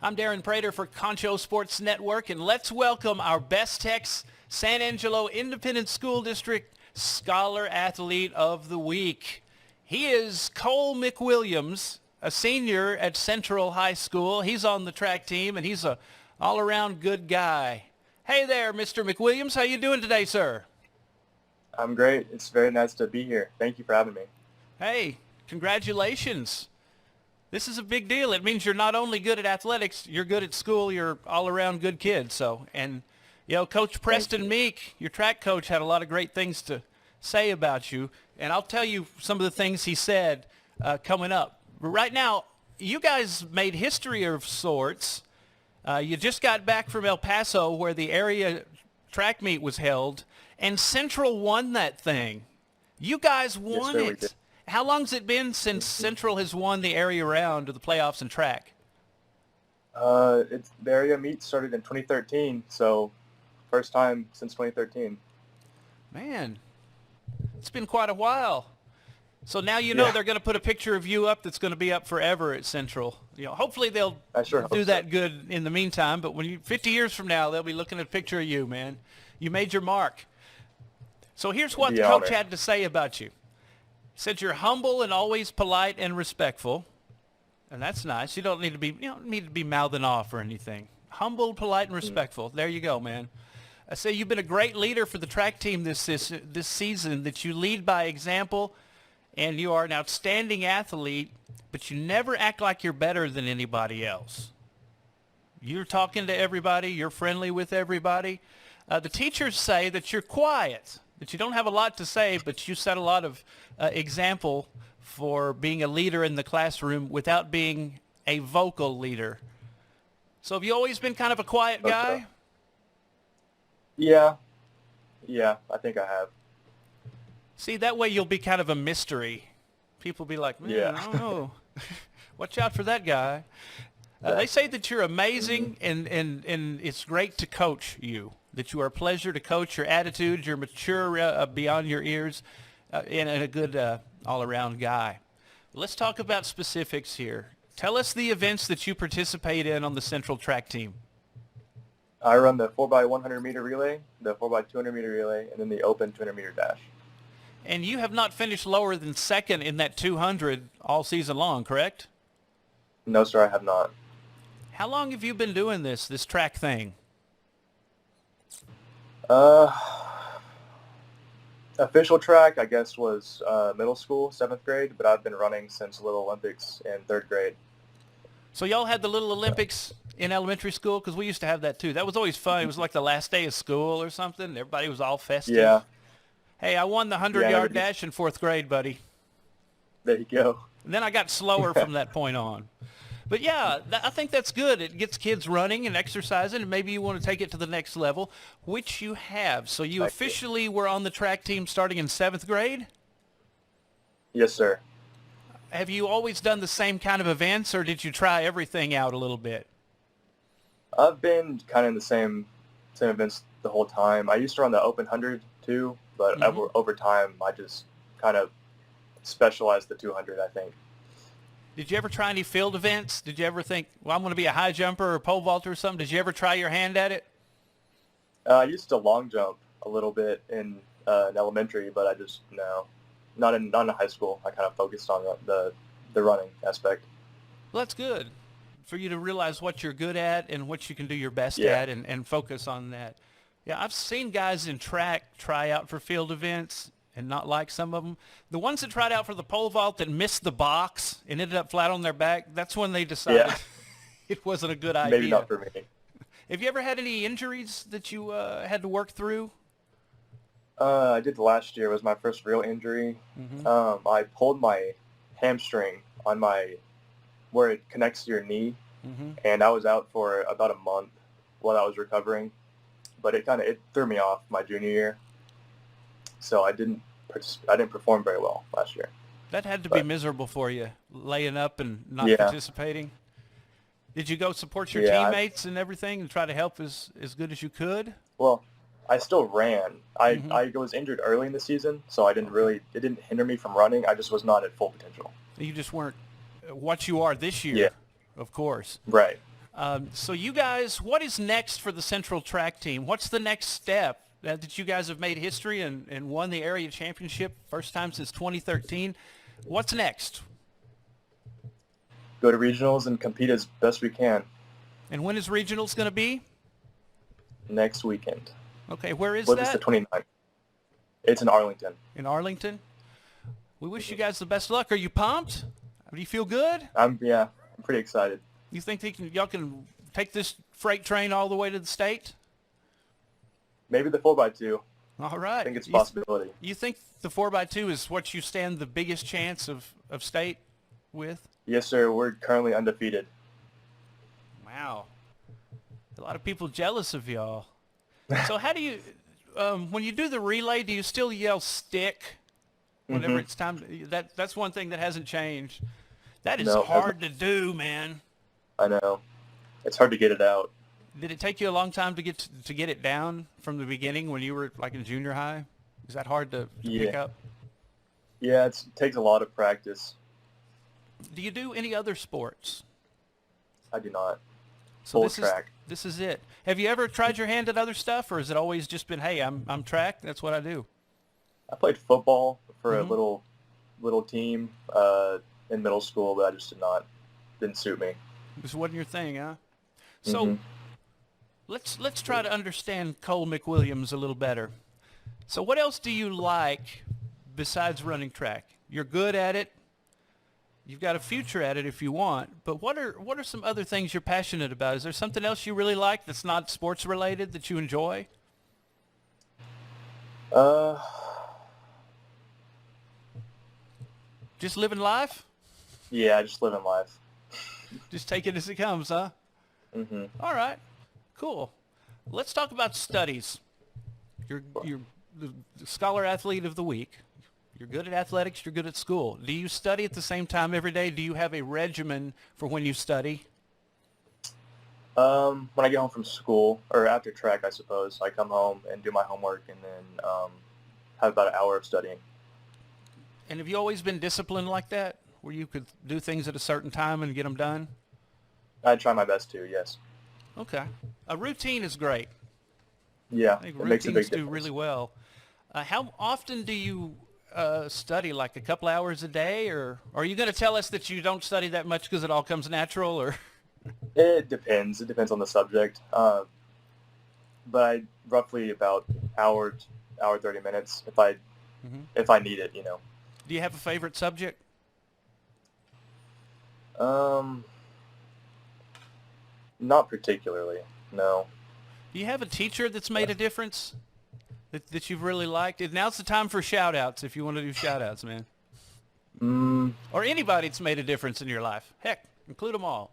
I'm Darren Prater for Concho Sports Network, and let's welcome our BES-TEX San Angelo Independent School District Scholar Athlete of the Week. He is Cole McWilliams, a senior at Central High School. He's on the track team, and he's a all-around good guy. Hey there, Mr. McWilliams. How you doing today, sir? I'm great. It's very nice to be here. Thank you for having me. Hey, congratulations. This is a big deal. It means you're not only good at athletics, you're good at school, you're all-around good kid. Coach Preston Meek, your track coach, had a lot of great things to say about you, and I'll tell you some of the things he said coming up. Right now, you guys made history of sorts. You just got back from El Paso where the area track meet was held, and Central won that thing. You guys won Yes, sir, we it. did. How long's it been since Central has won the area round of the playoffs in track? The area meet started in 2013, so first time since 2013. Man, it's been quite a while. So now you know Yeah. they're going to put a picture of you up that's going to be up forever at Central. Hopefully they'll I sure hope do so. that good in the meantime. But 50 years from now, they'll be looking at a picture of you, man. You made your mark. So here's what the Yeah, coach man. had to say about you. He said you're humble and always polite and respectful, and that's nice. You don't need to be mouthing off or anything. Humble, polite, and respectful. There you go, man. I say you've been a great leader for the track team this season. That you lead by example, and you are an outstanding athlete. But you never act like you're better than anybody else. You're talking to everybody. You're friendly with everybody. The teachers say that you're quiet, that you don't have a lot to say, but you set a lot of example for being a leader in the classroom without being a vocal leader. So have you always been kind of a quiet guy? Okay. Yeah, I think I have. See, that way you'll be kind of a mystery. People be like, man, Yeah. I don't know. Watch out for that guy. They say that you're amazing, and it's great to coach you, that you are a pleasure to coach. Your attitude, you're mature beyond your ears, and a good all-around guy. Let's talk about specifics here. Tell us the events that you participate in on the Central track team. I run the 4x100 meter relay, the 4x200 meter relay, and then the open 200 meter dash. And you have not finished lower than second in that 200 all season long, correct? No, sir, I have not. How long have you been doing this track thing? Official track, I guess, was middle school, 7th grade, but I've been running since Little Olympics in 3rd grade. So y'all had the Little Olympics in elementary school? Because we used to have that too. That was always fun. It was like the last day of school or something. Everybody was all festive. Yeah, Hey, I won the 100-yard dash in 4th grade, buddy. there you go. And then I got slower from that point on. But yeah, I think that's good. It gets kids running and exercising, and maybe you want to take it to the next level, which you have. So you Thank you. officially were on the track team starting in 7th grade? Yes, sir. Have you always done the same kind of events, or did you try everything out a little bit? I've been kind of in the same events the whole time. I used to run the open 100 too, but over time I just kind of specialized the 200, I think. Did you ever try any field events? Did you ever think, well, I'm going to be a high jumper or pole vaulter or something? Did you ever try your hand at it? I used to long jump a little bit in elementary, but I just, no, not in high school. I kind of focused on the running aspect. Well, that's good for you to realize what you're good at and what you can do your best Yeah. at and focus on that. Yeah, I've seen guys in track try out for field events and not like some of them. The ones that tried out for the pole vault that missed the box and ended up flat on their back, that's when they decided Yeah. it wasn't a good idea. Maybe not for me. Have you ever had any injuries that you had to work through? I did last year. It was my first real injury. I pulled my hamstring on where it connects to your knee, and I was out for about a month while I was recovering. But it threw me off my junior year, so I didn't perform very well last year. That had to be miserable for you, laying up and not Yeah. participating. Did you go support your Yeah, teammates and everything and try to help as good as you could? Well, I still ran. I was injured early in the season, so it didn't hinder me from running. I just was not at full potential. You just weren't what you are this year, Yeah. of course. Right. So you guys, what is next for the Central track team? What's the next step? That you guys have made history and won the area championship, first time since 2013. What's next? Go to regionals and compete as best we can. And when is regionals going to be? Next weekend. Okay, where is It's that? the 29th. It's in Arlington. In Arlington? We wish you guys the best luck. Are you pumped? Do you feel good? I'm pretty excited. You think y'all can take this freight train all the way to the state? Maybe the 4x2. All right. I think it's a possibility. You think the 4x2 is what you stand the biggest chance of state with? Yes, sir. We're currently undefeated. Wow. A lot of people jealous of y'all. So how do you, when you do the relay, do you still yell stick whenever it's time? That's one thing that hasn't changed. That is hard to do, man. I know. It's hard to get it out. Did it take you a long time to get it down from the beginning when you were like in junior high? Is that hard to pick up? Yeah, it takes a lot of practice. Do you do any other sports? I do not. So Full track. This is it. Have you ever tried your hand at other stuff, or has it always just been, hey, I'm track, that's what I do? I played football for a little team in middle school, but I just didn't suit me. This wasn't your thing, huh? So let's try to understand Cole McWilliams a little better. So what else do you like besides running track? You're good at it. You've got a future at it if you want. But what are some other things you're passionate about? Is there something else you really like that's not sports related that you enjoy? Just living life? Yeah, just living life. Just take it as it comes, huh? All right. Cool. Let's talk about studies. You're the scholar athlete of the week. You're good at athletics. You're good at school. Do you study at the same time every day? Do you have a regimen for when you study? When I get home from school, or after track, I suppose, I come home and do my homework and then have about an hour of studying. And have you always been disciplined like that, where you could do things at a certain time and get them done? I try my best to, yes. Okay. A routine is great. Yeah, I think it makes a big routines difference. do really well. How often do you study, like a couple hours a day, or are you going to tell us that you don't study that much because it all comes natural, or? It depends. It depends on the subject. But I roughly about hour 30 minutes if I need it, Do you have a favorite subject? Not particularly, no. Do you have a teacher that's made a difference that you've really liked? Now's the time for shout-outs if you want to do shout-outs, man. Or anybody that's made a difference in your life. Heck, include them all.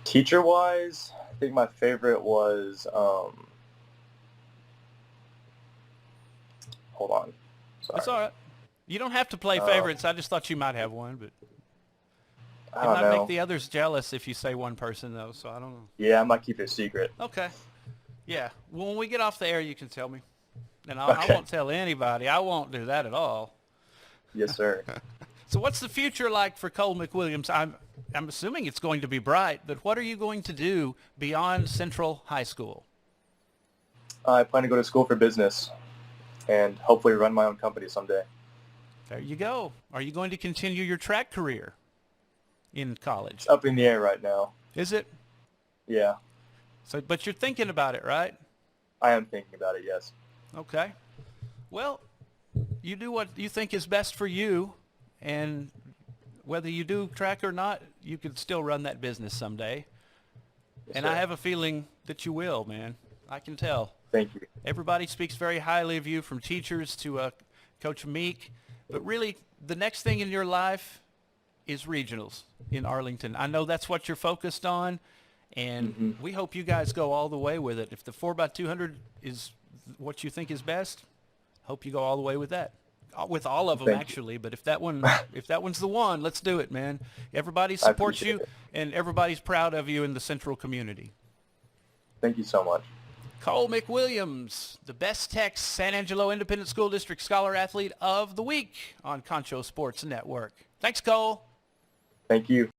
Teacher-wise, I think my favorite was, hold on. Sorry. It's all right. You don't have to play favorites. I just thought you might have one, but I it don't might know. make the others jealous if you say one person, though, so I don't know. Yeah, I might keep it a secret. Okay. Yeah. Well, when we get off the air, you can tell me. And I Okay. won't tell anybody. I won't do that at all. Yes, sir. So what's the future like for Cole McWilliams? I'm assuming it's going to be bright, but what are you going to do beyond Central High School? I plan to go to school for business and hopefully run my own company someday. There you go. Are you going to continue your track career in college? It's up in the air right now. Is it? Yeah, So, but you're thinking about it, right? I am thinking about it, yes. Okay. Well, you do what you think is best for you, and whether you do track or not, you could still run that business someday. Yes, And sir. I have a feeling that you will, man. I can tell. Thank you. Everybody speaks very highly of you, from teachers to Coach Meek. But really, the next thing in your life is regionals in Arlington. I know that's what you're focused on, and we hope you guys go all the way with it. If the 4x200 is what you think is best, hope you go all the way with that. With all of them, Thank you. actually. But if that one's the one, let's do it, man. Everybody supports you, appreciate it. and everybody's proud of you in the Central community. Thank you so much. Cole McWilliams, the BES-TEX San Angelo Independent School District Scholar Athlete of the Week on Concho Sports Network. Thanks, Cole. Thank you.